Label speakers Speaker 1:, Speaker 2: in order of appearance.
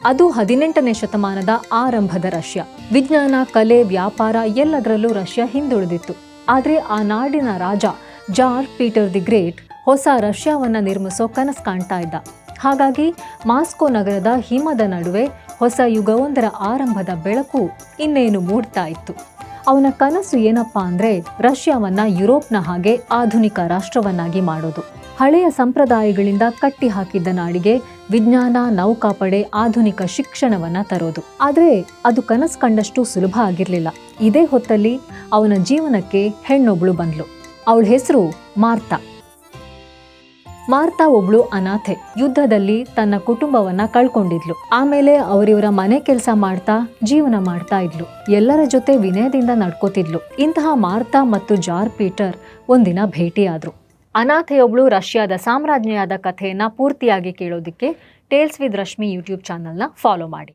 Speaker 1: ಅದು 18ನೇ ಶತಮಾನದ ಆರಂಭದ ರಷ್ಯಾ. ವಿಜ್ಞಾನ, ಕಲೆ, ವ್ಯಾಪಾರ ಎಲ್ಲದರಲ್ಲೂ ರಷ್ಯಾ ಹಿಂದುಳಿದಿತ್ತು. ಆದರೆ ಆ ನಾಡಿನ ರಾಜ ಜಾರ್ ಪೀಟರ್ ದಿ ಗ್ರೇಟ್ ಹೊಸ ರಷ್ಯಾವನ್ನ ನಿರ್ಮಿಸೋ ಕನಸು ಕಾಣ್ತಾ ಇದ್ದ. ಹಾಗಾಗಿ ಮಾಸ್ಕೋ ನಗರದ ಹಿಮದ ನಡುವೆ ಹೊಸ ಯುಗವೊಂದರ ಆರಂಭದ ಬೆಳಕು ಇನ್ನೇನು ಮೂಡ್ತಾ ಇತ್ತು. ಅವನ ಕನಸು ಏನಪ್ಪಾ ಅಂದ್ರೆ ರಷ್ಯಾವನ್ನ ಯುರೋಪ್ನ ಹಾಗೆ ಆಧುನಿಕ ರಾಷ್ಟ್ರವನ್ನಾಗಿ ಮಾಡೋದು. ಹಳೆಯ ಸಂಪ್ರದಾಯಗಳಿಂದ ಕಟ್ಟಿ ಹಾಕಿದ್ದ ನಾಡಿಗೆ ವಿಜ್ಞಾನ, ನೌಕಾಪಡೆ, ಆಧುನಿಕ ಶಿಕ್ಷಣವನ್ನ ತರೋದು. ಆದ್ರೆ ಅದು ಕನಸು ಕಂಡಷ್ಟು ಸುಲಭ ಆಗಿರ್ಲಿಲ್ಲ. ಇದೇ ಹೊತ್ತಲ್ಲಿ ಅವನ ಜೀವನಕ್ಕೆ ಹೆಣ್ಣೊಬ್ಳು ಬಂದ್ಲು. ಅವಳ ಹೆಸರು ಮಾರ್ತಾ. ಮಾರ್ತಾ ಒಬ್ಳು ಅನಾಥೆ. ಯುದ್ಧದಲ್ಲಿ ತನ್ನ ಕುಟುಂಬವನ್ನ ಕಳ್ಕೊಂಡಿದ್ಲು. ಆಮೇಲೆ ಅವರಿವರ ಮನೆ ಕೆಲಸ ಮಾಡ್ತಾ ಜೀವನ ಮಾಡ್ತಾ ಇದ್ಲು. ಎಲ್ಲರ ಜೊತೆ ವಿನಯದಿಂದ ನಡ್ಕೋತಿದ್ಲು. ಇಂತಹ ಮಾರ್ತಾ ಮತ್ತು ಜಾರ್ ಪೀಟರ್ ಒಂದಿನ ಭೇಟಿಯಾದ್ರು. ಅನಾಥೆಯೊಬ್ಳು ರಷ್ಯಾದ ಸಾಮ್ರಾಜ್ಞಿಯಾದ ಕಥೆಯನ್ನ ಪೂರ್ತಿಯಾಗಿ ಕೇಳೋದಿಕ್ಕೆ ಟೇಲ್ಸ್ ವಿತ್ ರಶ್ಮಿ ಯೂಟ್ಯೂಬ್ ಚಾನಲ್ನ ಫಾಲೋ ಮಾಡಿ.